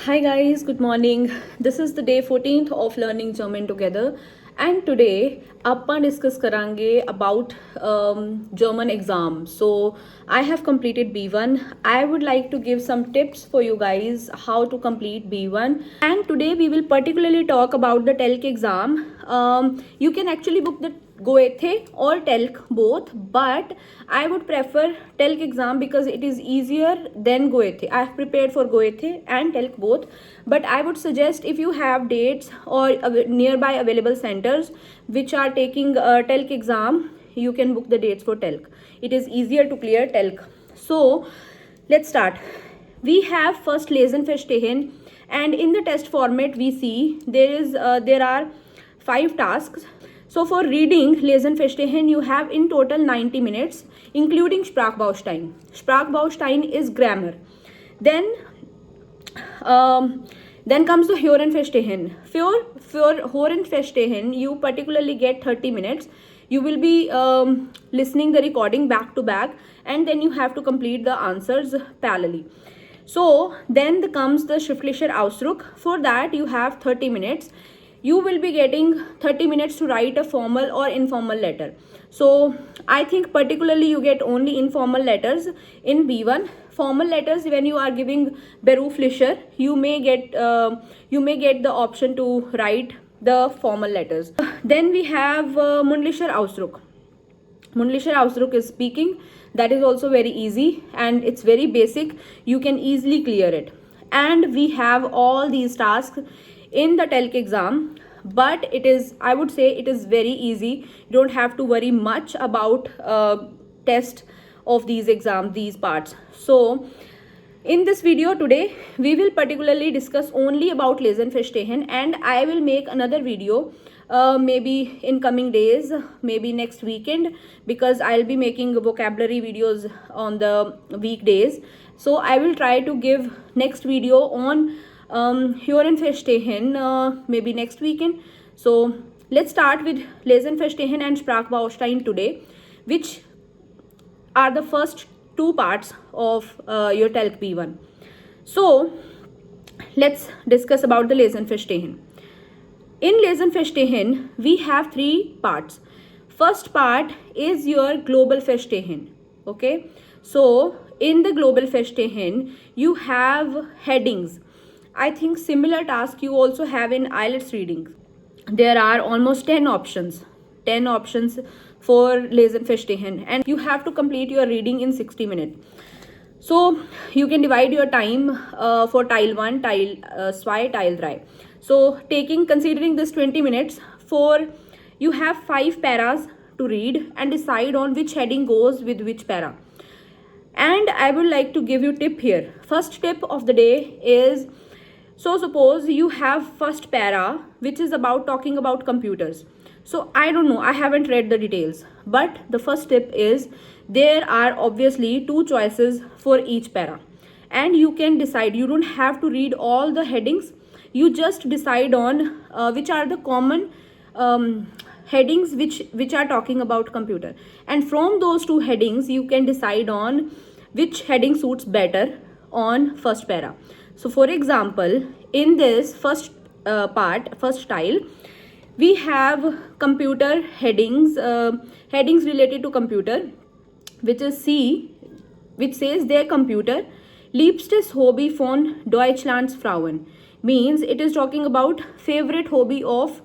Hi guys, good morning. This is the day 14th of learning German together and today ਆਪਾਂ discuss करेंगे about German exam. So I have completed B1. I would like to give some tips for you guys how to complete B1 and today we will particularly talk about the Telc exam. You can actually book the Goethe or Telc both, but I would prefer Telc exam because it is easier than Goethe. I have prepared for Goethe and Telc both, but I would suggest if you have dates or nearby available centers which are taking Telc exam, you can book the dates for Telc. It is easier to clear Telc. So let's start. We have first Lesen Verstehen, and in the test format we see there are 5 tasks. So for reading Lesen Verstehen, you have in total 90 minutes, including Sprachbausteine. Sprachbausteine is grammar. Then comes the Hören Verstehen. For Hören Verstehen, you particularly get 30 minutes. You will be listening the recording back to back, and then you have to complete the answers parallelly. So then comes the Schriftlicher Ausdruck. For that you have 30 minutes. You will be getting 30 minutes to write a formal or informal letter. So I think particularly you get only informal letters in B1. Formal letters, when you are giving beruflicher, you may get the option to write the formal letters. Then we have Mundlicher Ausdruck. Mundlicher Ausdruck is speaking. That is also very easy and it's very basic. You can easily clear it. And we have all these tasks in the Telc exam, but I would say it is very easy. You don't have to worry much about test of these exams, these parts. So in this video today we will particularly discuss only about Lesen Verstehen, and I will make another video maybe in coming days, maybe next weekend, because I'll be making vocabulary videos on the weekdays. So I will try to give next video on Hören Verstehen maybe next weekend. So let's start with Lesen Verstehen and Sprachbausteine today, which are the first 2 parts of your Telc B1. So let's discuss about the Lesen Verstehen. In Lesen Verstehen, we have 3 parts. First part is your Global Verstehen. Okay, so in the Global Verstehen, you have headings. I think similar task you also have in IELTS reading. There are almost 10 options for Lesen Verstehen, and you have to complete your reading in 60 minutes. So you can divide your time for Teil 1, Teil 2, Teil 3. So considering this 20 minutes, you have 5 paras to read and decide on which heading goes with which para. And I would like to give you tip here. First tip of the day is, so suppose you have first para which is talking about computers. So I don't know, I haven't read the details, but the first tip is there are obviously 2 choices for each para, and you can decide. You don't have to read all the headings. You just decide on which are the common headings which are talking about computer, and from those 2 headings you can decide on which heading suits better on first para. So for example, in this first first tile, we have computer headings, headings related to computer, which is C, which says their computer, liebstes Hobby von Deutschlands Frauen, means it is talking about favorite hobby of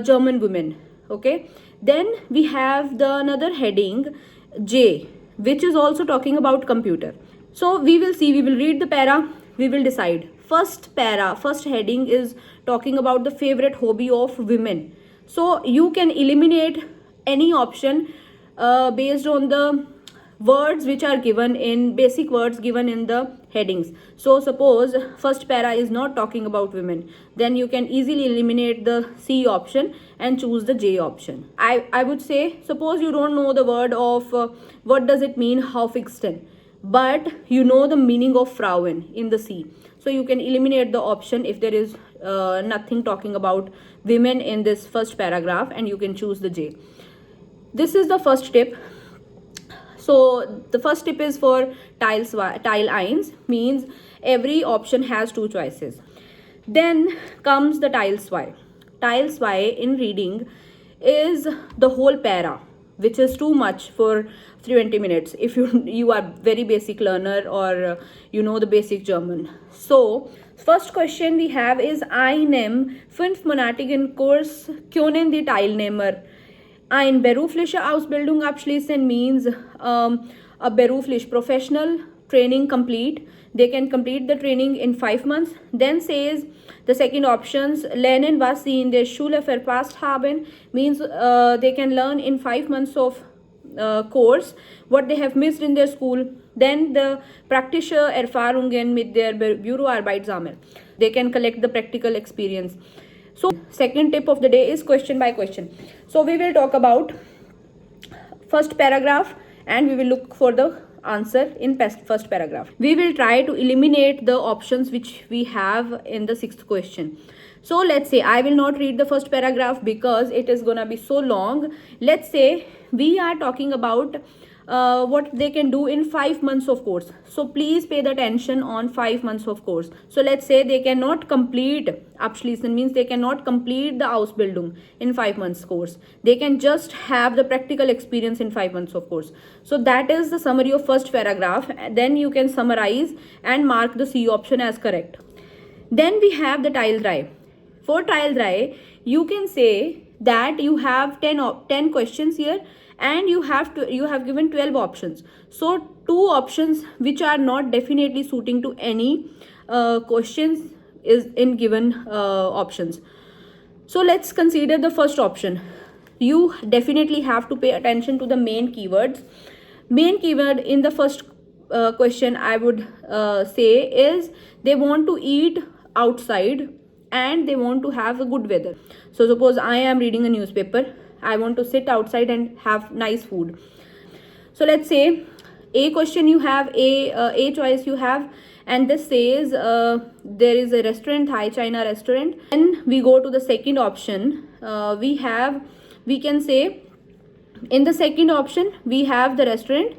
German women. Okay, then we have the another heading J, which is also talking about computer. So we will read the para, we will decide. First heading is talking about the favorite hobby of women. So you can eliminate any option based on the words which are given in basic words given in the headings. So suppose first para is not talking about women, then you can easily eliminate the C option and choose the J option. I would say, suppose you don't know the word of what does it mean Haufixten, but you know the meaning of Frauen in the C. So you can eliminate the option if there is nothing talking about women in this first paragraph, and you can choose the J. This is the first tip. So the first tip is for Teil 1, means every option has two choices. Then comes the tiles Y. Tiles Y in reading is the whole para, which is too much for 20 minutes if you are very basic learner, or you know the basic German. So first question we have is einem fünfmonatigen Kurs können die Teilnehmer eine berufliche Ausbildung abschließen, means a beruflich professional training complete. They can complete the training in 5 months. Then says the second options, lernen was sie in der Schule verpasst haben, means they can learn in 5 months of course what they have missed in their school. Then the praktische Erfahrungen mit der Büroarbeit sammeln. They can collect the practical experience. So second tip of the day is question by question. So we will talk about first paragraph and we will look for the answer in first paragraph. We will try to eliminate the options which we have in the sixth question. So let's say I will not read the first paragraph because it is gonna be so long. Let's say we are talking about what they can do in 5 months of course. So please pay the attention on 5 months of course. So let's say they cannot complete abschließen, means they cannot complete the Ausbildung in 5 months course. They can just have the practical experience in 5 months of course. So that is the summary of first paragraph. Then you can summarize and mark the C option as correct. Then we have the tile dry. For tile dry, you can say that you have 10 questions here and you have given 12 options. So 2 options which are not definitely suiting to any questions is in given options. So let's consider the first option. You definitely have to pay attention to the main keywords. Main keyword in the first question I would say is they want to eat outside and they want to have a good weather. So suppose I am reading a newspaper, I want to sit outside and have nice food. So let's say a question you have, a choice you have, and this says there is a restaurant, Thai China restaurant. Then we go to the second option. We can say in the second option we have the restaurant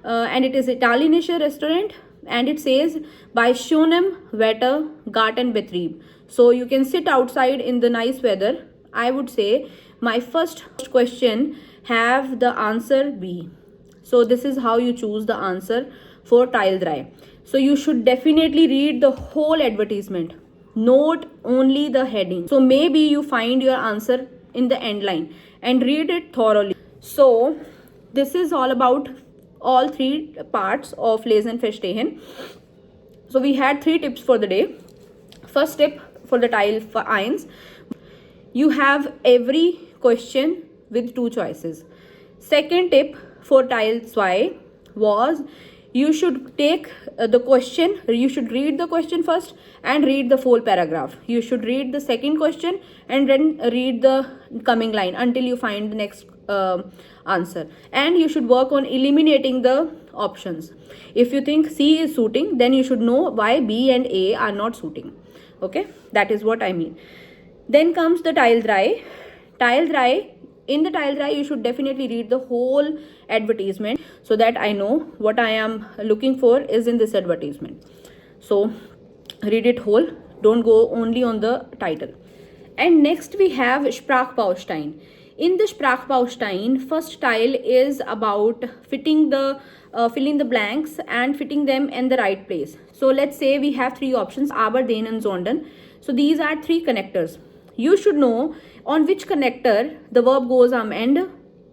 and it is Italienische restaurant and it says bei schönem Wetter Gartenbetrieb. So you can sit outside in the nice weather. I would say my first question have the answer B. So this is how you choose the answer for tile dry. So you should definitely read the whole advertisement, not only the heading. So maybe you find your answer in the end line and read it thoroughly. So this is all about all 3 parts of Lesen Verstehen. So we had 3 tips for the day. First tip for the tile 1, you have every question with 2 choices. Second tip for tile 2 was you should take the question, you should read the question first and read the full paragraph. You should read the second question and then read the coming line until you find the next answer. And you should work on eliminating the options. If you think C is suiting, then you should know why B and A are not suiting. Okay, that is what I mean. Then comes the tile dry. Tile dry. In the tile dry, you should definitely read the whole advertisement so that I know what I am looking for is in this advertisement. So read it whole. Don't go only on the title. And next we have Sprachbausteine. In the Sprachbaustein, first tile is about filling the blanks and fitting them in the right place. So let's say we have 3 options, aber, den and sondern. So these are 3 connectors. You should know on which connector the verb goes am end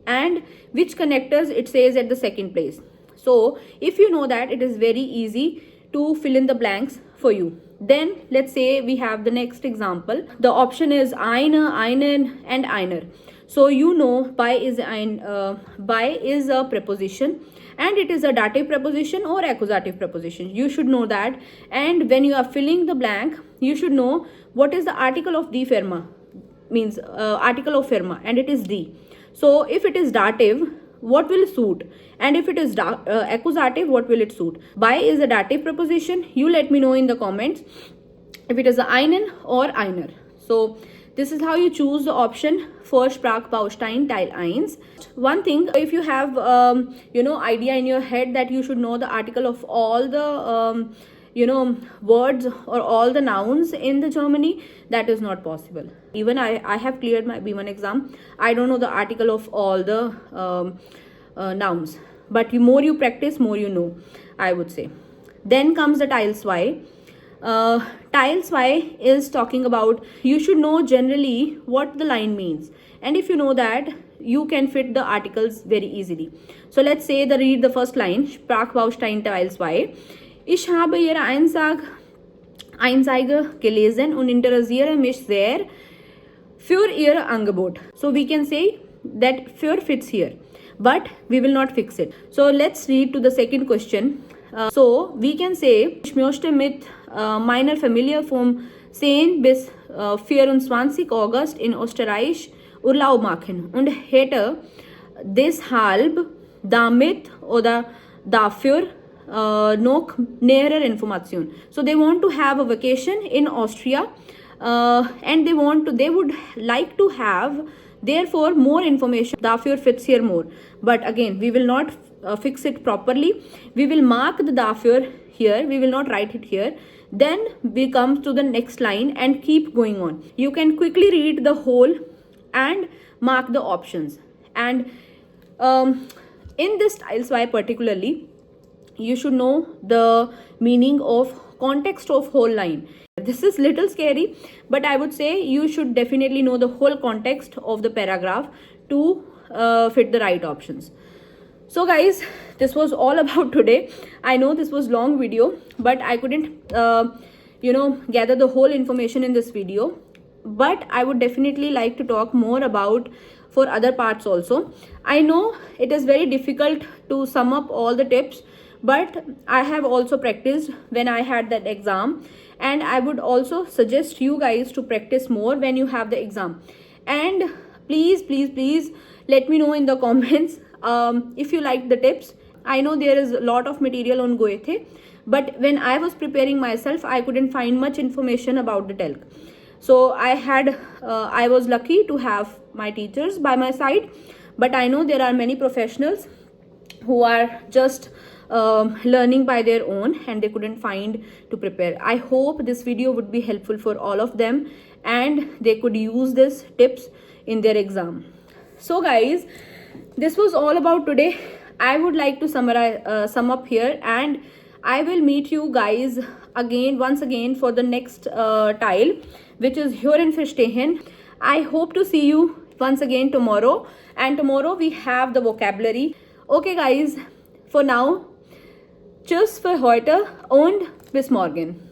and which connectors it says at the second place. So if you know that, it is very easy to fill in the blanks for you. Then let's say we have the next example. The option is eine, einen and einer. So you know bei is a preposition and it is a dative preposition or accusative preposition. You should know that. And when you are filling the blank, you should know what is the article of die Firma, means article of firma, and it is die. So if it is dative, what will suit? And if it is accusative, what will it suit? Bei is a dative preposition. You let me know in the comments if it is a einen or einer. So this is how you choose the option for Sprachbaustein tile 1. One thing, if you have idea in your head that you should know the article of all the words or all the nouns in the Germany. That is not possible. Even I have cleared my B1 exam. I don't know the article of all the nouns. But more you practice, more you know, I would say. Then comes the Tiles Y. Tiles Y is talking about you should know generally what the line means. And if you know that, you can fit the articles very easily. So let's say read the first line. Sprachbausteine Tiles Y. Ich habe ihre Einzeige gelesen und interessiere mich sehr für ihr Angebot. So we can say that für fits here, but we will not fix it. So let's read to the second question. So we can say, ich möchte mit meiner Familie vom 10 bis 24 August in Österreich Urlaub machen und hätte deshalb damit oder dafür noch nähere Information. So they want to have a vacation in Austria and they would like to have therefore more information. Dafür fits here more, but again we will not fix it properly. We will mark the dafür here, we will not write it here. Then we come to the next line and keep going on. You can quickly read the whole and mark the options. And in this Tiles Y particularly, you should know the meaning of context of whole line. This is little scary, but I would say you should definitely know the whole context of the paragraph to fit the right options. So guys, this was all about today. I know this was long video, but I couldn't gather the whole information in this video. But I would definitely like to talk more about for other parts also. I know it is very difficult to sum up all the tips, but I have also practiced when I had that exam, and I would also suggest you guys to practice more when you have the exam. And please let me know in the comments if you like the tips. I know there is a lot of material on Goethe, but when I was preparing myself, I couldn't find much information about the Telc. So I was lucky to have my teachers by my side, but I know there are many professionals who are just learning by their own and they couldn't find to prepare. I hope this video would be helpful for all of them and they could use these tips in their exam. So guys, this was all about today. I would like to sum up here, and I will meet you guys once again for the next tile, which is Hören Verstehen. I hope to see you once again tomorrow, and tomorrow we have the vocabulary. Okay guys, for now, tschüss für heute und bis morgen.